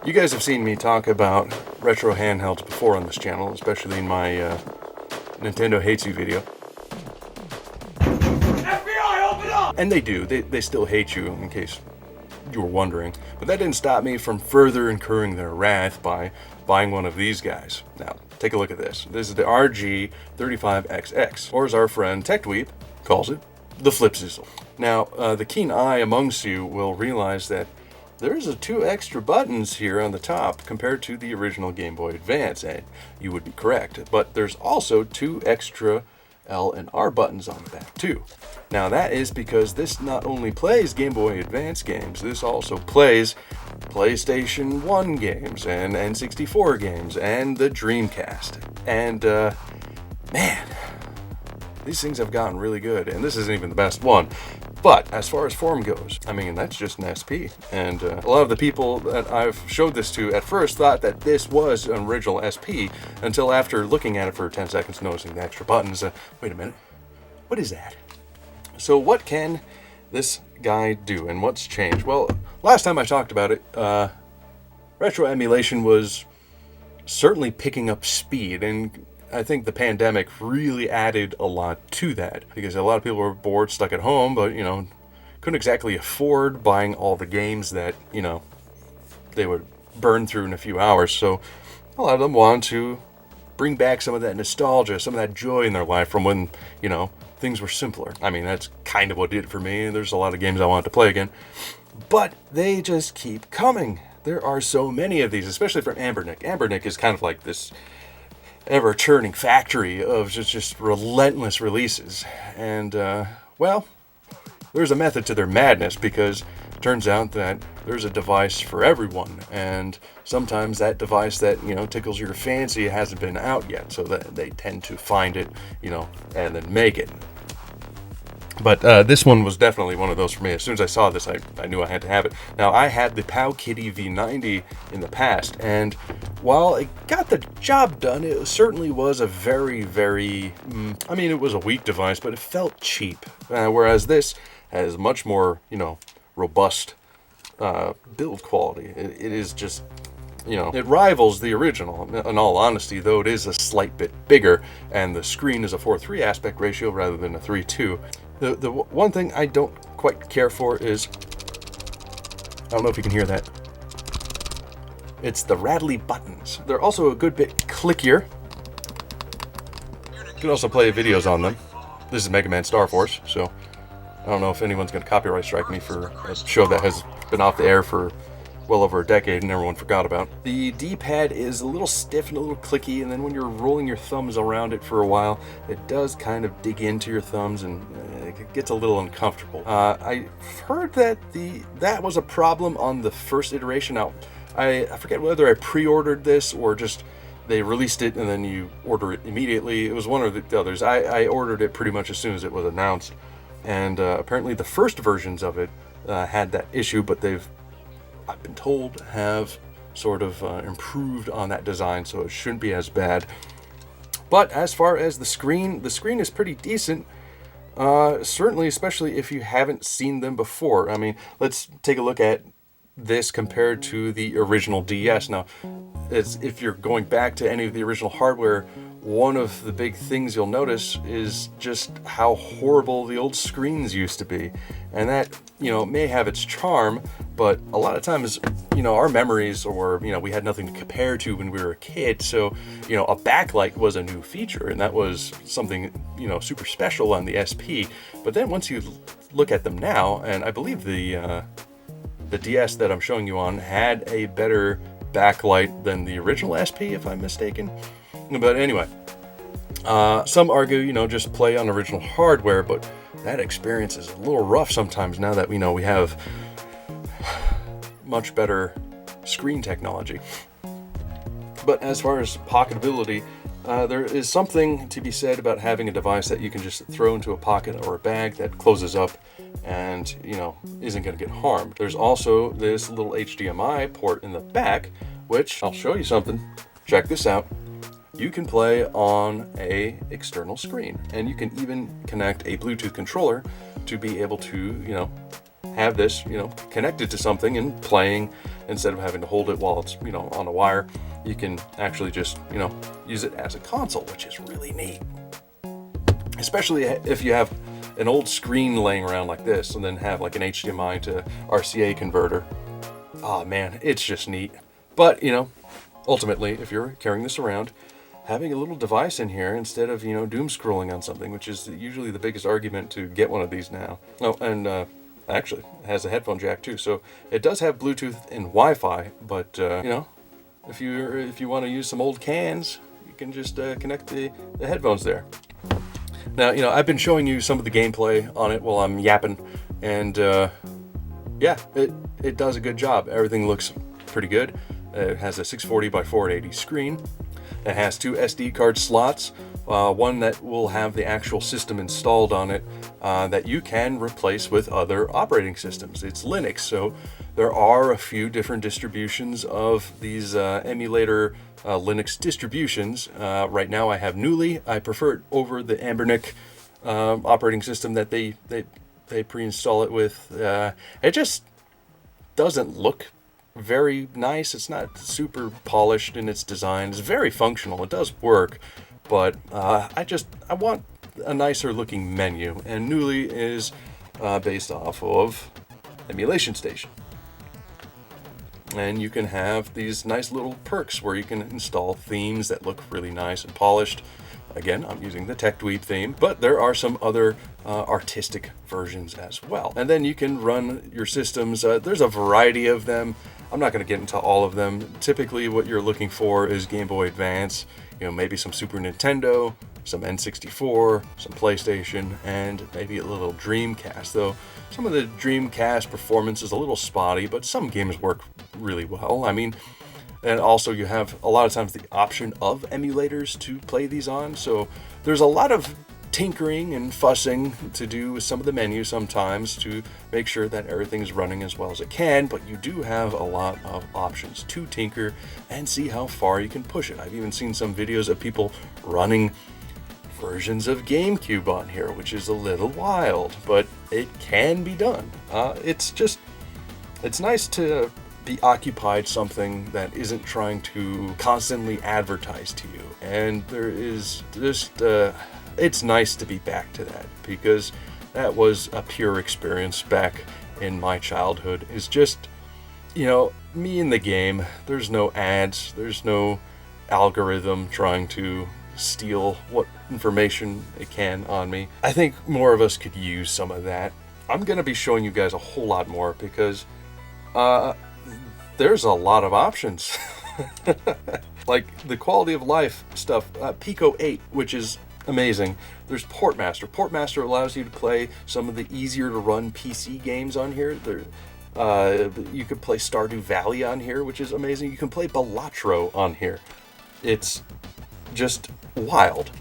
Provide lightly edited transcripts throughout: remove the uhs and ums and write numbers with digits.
You guys have seen me talk about retro handhelds before on this channel, especially in my Nintendo Hates You video. FBI, open up! And they do. They still hate you, in case you were wondering. But that didn't stop me from further incurring their wrath by buying one of these guys. Now, take a look at this. This is the RG35XX, or as our friend TechDweeb calls it, the Flip Zizzle. Now, the keen eye amongst you will realize that there's 2 extra buttons here on the top compared to the original Game Boy Advance, and you would be correct. But there's also 2 extra L and R buttons on the back too. Now that is because this not only plays Game Boy Advance games, this also plays PlayStation 1 games and N64 games and the Dreamcast. And man, these things have gotten really good, and this isn't even the best one. But as far as form goes, I mean, that's just an SP. And a lot of the people that I've showed this to at first thought that this was an original SP until after looking at it for 10 seconds, noticing the extra buttons. Wait a minute, what is that? So what can this guy do, and what's changed? Well, last time I talked about it, retro emulation was certainly picking up speed, and I think the pandemic really added a lot to that, because a lot of people were bored, stuck at home, but, you know, couldn't exactly afford buying all the games that, you know, they would burn through in a few hours. So a lot of them wanted to bring back some of that nostalgia, some of that joy in their life from when, you know, things were simpler. I mean, that's kind of what did it for me. There's a lot of games I wanted to play again, but they just keep coming. There are so many of these, especially from ANBERNIC. ANBERNIC is kind of like this ever-churning factory of just relentless releases. And, well, there's a method to their madness, because it turns out that there's a device for everyone, and sometimes that device that, you know, tickles your fancy hasn't been out yet, so that they tend to find it, you know, and then make it. But this one was definitely one of those for me. As soon as I saw this, I knew I had to have it. Now, I had the Powkiddy V90 in the past, and while it got the job done, it certainly was a very, very, I mean, it was a weak device, but it felt cheap. Whereas this has much more, you know, robust build quality. It is just, you know, it rivals the original, in all honesty, though it is a slight bit bigger, and the screen is a 4:3 aspect ratio rather than a 3:2. The one thing I don't quite care for is, I don't know if you can hear that, it's the rattly buttons. They're also a good bit clickier. You can also play videos on them. This is Mega Man Star Force, so I don't know if anyone's going to copyright strike me for a show that has been off the air for well over a decade and everyone forgot about. The D-pad is a little stiff and a little clicky, and then when you're rolling your thumbs around it for a while, it does kind of dig into your thumbs, and it gets a little uncomfortable. I heard that that was a problem on the first iteration. Now, I forget whether I pre-ordered this or just they released it and then you order it immediately. It was one or the others. I ordered it pretty much as soon as it was announced, and apparently the first versions of it had that issue, but I've been told, have sort of improved on that design, so it shouldn't be as bad. But as far as the screen is pretty decent. Certainly, especially if you haven't seen them before. I mean, let's take a look at this compared to the original DS. Now, if you're going back to any of the original hardware, one of the big things you'll notice is just how horrible the old screens used to be. And that, you know, may have its charm, but a lot of times, you know, our memories, or, you know, we had nothing to compare to when we were a kid. So, you know, a backlight was a new feature, and that was something, you know, super special on the SP. But then once you look at them now, and I believe the DS that I'm showing you on had a better backlight than the original SP, if I'm mistaken. But anyway, some argue, you know, just play on original hardware, but that experience is a little rough sometimes now that we know we have much better screen technology. But as far as pocketability, there is something to be said about having a device that you can just throw into a pocket or a bag that closes up and, you know, isn't going to get harmed. There's also this little HDMI port in the back, which I'll show you something. Check this out. You can play on a external screen, and you can even connect a Bluetooth controller to be able to, you know, have this, connected to something and playing instead of having to hold it while it's, on a wire. You can actually just, use it as a console, which is really neat. Especially if you have an old screen laying around like this and then have like an HDMI to RCA converter. Oh man, it's just neat. But, ultimately, if you're carrying this around, having a little device in here instead of, doom scrolling on something, which is usually the biggest argument to get one of these now. Oh, and actually, it has a headphone jack too. So it does have Bluetooth and Wi-Fi, but, if you want to use some old cans, you can just connect the headphones there. Now, I've been showing you some of the gameplay on it while I'm yapping, and yeah, it does a good job. Everything looks pretty good. It has a 640 by 480 screen. It has 2 SD card slots, one that will have the actual system installed on it that you can replace with other operating systems. It's Linux, so there are a few different distributions of these emulator Linux distributions. Right now I have Newly. I prefer it over the ANBERNIC operating system that they pre-install it with. It just doesn't look very nice. It's not super polished in its design. It's very functional. It does work, but I want a nicer looking menu, and Newly is based off of Emulation Station. And you can have these nice little perks where you can install themes that look really nice and polished. Again, I'm using the Tech Dweeb theme, but there are some other artistic versions as well. And then you can run your systems. There's a variety of them. I'm not going to get into all of them. Typically what you're looking for is Game Boy Advance, maybe some Super Nintendo, some N64, some PlayStation, and maybe a little Dreamcast. Though some of the Dreamcast performance is a little spotty, but some games work really well. I mean, and also you have a lot of times the option of emulators to play these on. So there's a lot of tinkering and fussing to do with some of the menus sometimes to make sure that everything's running as well as it can, but you do have a lot of options to tinker and see how far you can push it. I've even seen some videos of people running versions of GameCube on here, which is a little wild, but it can be done. It's nice to be occupied something that isn't trying to constantly advertise to you, and there is just it's nice to be back to that, because that was a pure experience back in my childhood. It's just, me in the game. There's no ads, there's no algorithm trying to steal what information it can on me. I think more of us could use some of that. I'm going to be showing you guys a whole lot more because there's a lot of options. Like the quality of life stuff, Pico 8, which is amazing. There's Portmaster. Portmaster allows you to play some of the easier to run PC games on here. You could play Stardew Valley on here, which is amazing. You can play Balatro on here. It's just wild.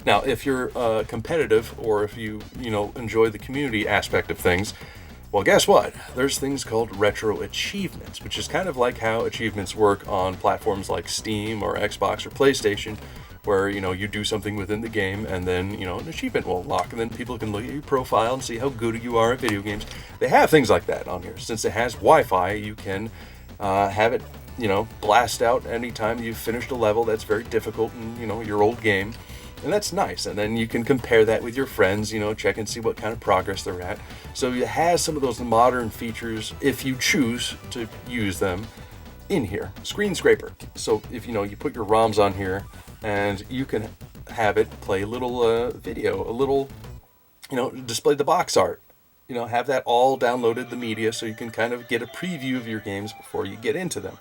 Now, if you're competitive, or if you enjoy the community aspect of things, well, guess what? There's things called retro achievements, which is kind of like how achievements work on platforms like Steam or Xbox or PlayStation, where you do something within the game and then an achievement will unlock, and then people can look at your profile and see how good you are at video games. They have things like that on here. Since it has Wi-Fi, you can have it blast out anytime you've finished a level that's very difficult in your old game, and that's nice. And then you can compare that with your friends, check and see what kind of progress they're at. So it has some of those modern features if you choose to use them in here. Screen scraper. So if you put your ROMs on here, and you can have it play a little video, a little, display the box art, have that all downloaded, the media, so you can kind of get a preview of your games before you get into them.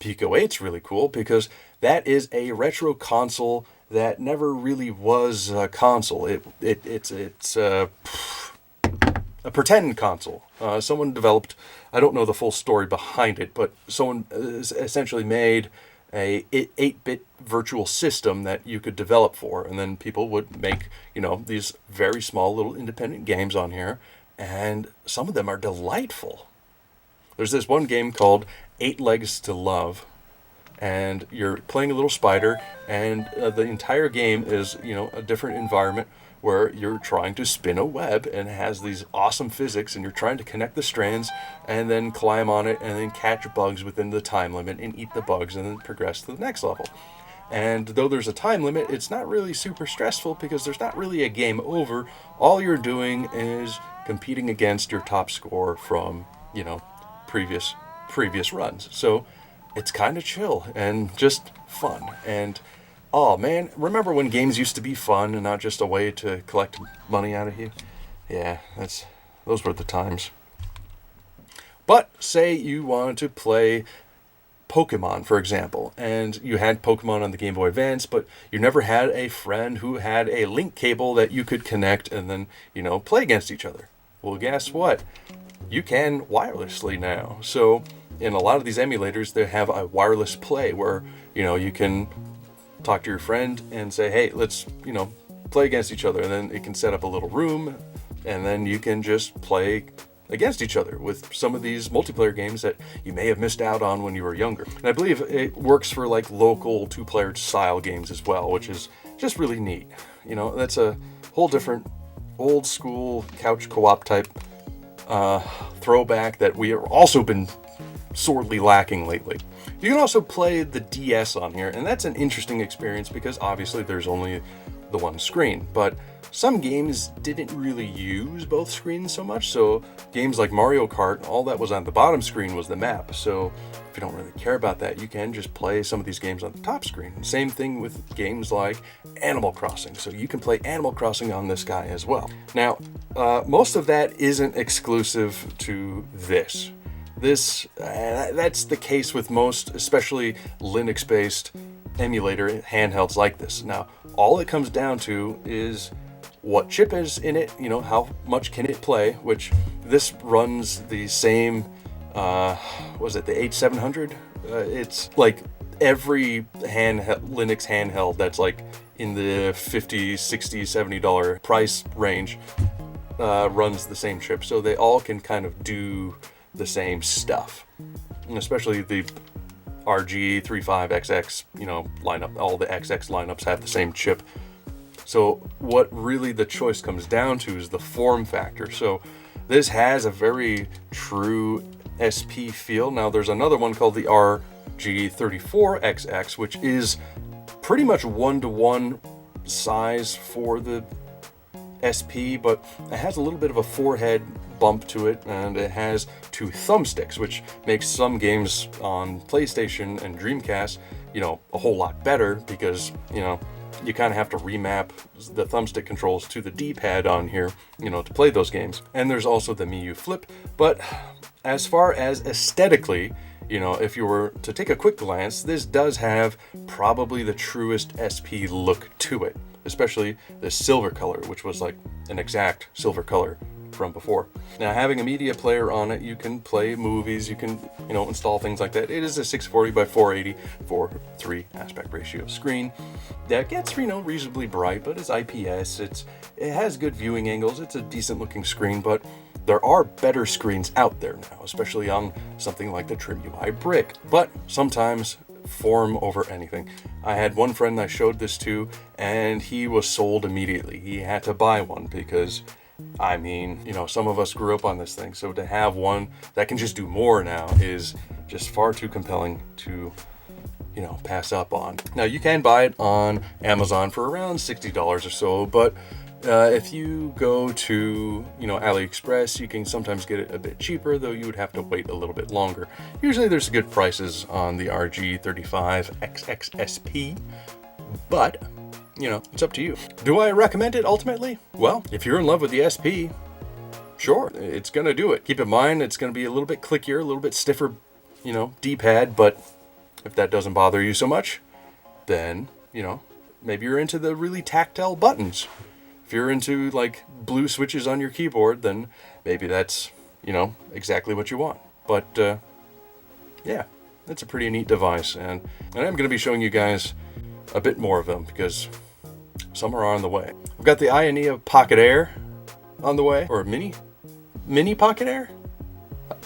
Pico 8's really cool because that is a retro console that never really was a console. It's a pretend console. Someone developed, I don't know the full story behind it, but someone essentially made a 8-bit virtual system that you could develop for, and then people would make these very small little independent games on here, and some of them are delightful. There's this one game called 8 Legs to Love, and you're playing a little spider, and the entire game is a different environment where you're trying to spin a web and it has these awesome physics, and you're trying to connect the strands and then climb on it and then catch bugs within the time limit and eat the bugs and then progress to the next level. And though there's a time limit, it's not really super stressful because there's not really a game over. All you're doing is competing against your top score from, you know, previous runs. So it's kind of chill and just fun. And oh man, remember when games used to be fun and not just a way to collect money out of you? Yeah, those were the times. But say you wanted to play Pokemon, for example, and you had Pokemon on the Game Boy Advance, but you never had a friend who had a link cable that you could connect and then, you know, play against each other. Well, guess what? You can wirelessly now. So in a lot of these emulators, they have a wireless play where, you know, you can talk to your friend and say, hey, let's, you know, play against each other. And then it can set up a little room, and then you can just play against each other with some of these multiplayer games that you may have missed out on when you were younger. And I believe it works for like local 2-player style games as well, which is just really neat. You know, that's a whole different old school couch co-op type throwback that we have also been sorely lacking lately. You can also play the DS on here, and that's an interesting experience because obviously there's only the one screen, but some games didn't really use both screens so much. So games like Mario Kart, all that was on the bottom screen was the map. So if you don't really care about that, you can just play some of these games on the top screen. Same thing with games like Animal Crossing. So you can play Animal Crossing on this guy as well. Now, most of that isn't exclusive to this. That's the case with most, especially Linux-based emulator handhelds like this. Now, all it comes down to is what chip is in it, you know, how much can it play, which this runs the same, was it the H700? It's like every Linux handheld that's like in the $50, $60, $70 price range runs the same chip. So they all can kind of do the same stuff, and especially the RG35XX, you know, lineup. All the XX lineups have the same chip. So what really the choice comes down to is the form factor. So this has a very true SP feel. Now there's another one called the RG34XX, which is pretty much 1-to-1 size for the SP, but it has a little bit of a forehead bump to it, and it has 2 thumbsticks, which makes some games on PlayStation and Dreamcast, you know, a whole lot better because, you know, you kind of have to remap the thumbstick controls to the D-pad on here, you know, to play those games. And there's also the Miu Flip. But as far as aesthetically, you know, if you were to take a quick glance, this does have probably the truest SP look to it, especially the silver color, which was like an exact silver color from before. Now, having a media player on it, you can play movies, you can, you know, install things like that. It is a 640 by 480 4:3 aspect ratio screen that gets, you know, reasonably bright, but it's IPS. It has good viewing angles. It's a decent looking screen, but there are better screens out there now, especially on something like the Trim UI Brick. But sometimes form over anything. I had one friend I showed this to, and he was sold immediately. He had to buy one because, I mean, you know, some of us grew up on this thing, so to have one that can just do more now is just far too compelling to, you know, pass up on. Now, you can buy it on Amazon for around $60 or so, but if you go to, you know, AliExpress, you can sometimes get it a bit cheaper, though you would have to wait a little bit longer. Usually there's good prices on the RG35XXSP, but you know, it's up to you. Do I recommend it ultimately? Well, if you're in love with the SP, sure, it's going to do it. Keep in mind, it's going to be a little bit clickier, a little bit stiffer, you know, D-pad, but if that doesn't bother you so much, then, you know, maybe you're into the really tactile buttons. If you're into, like, blue switches on your keyboard, then maybe that's, you know, exactly what you want. But, yeah, it's a pretty neat device, and I'm going to be showing you guys a bit more of them because some are on the way. I've got the Ionea Pocket Air on the way, or mini Pocket Air.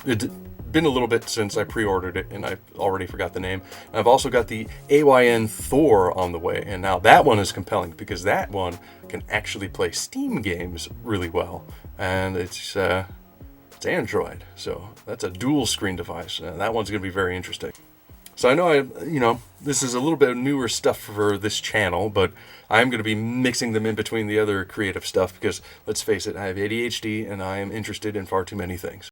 It's been a little bit since I pre-ordered it, and I already forgot the name. I've also got the AYN Thor on the way, and now that one is compelling because that one can actually play Steam games really well, and it's Android, so that's a dual screen device. That one's going to be very interesting. So I know this is a little bit of newer stuff for this channel, but I'm going to be mixing them in between the other creative stuff because, let's face it, I have ADHD and I am interested in far too many things.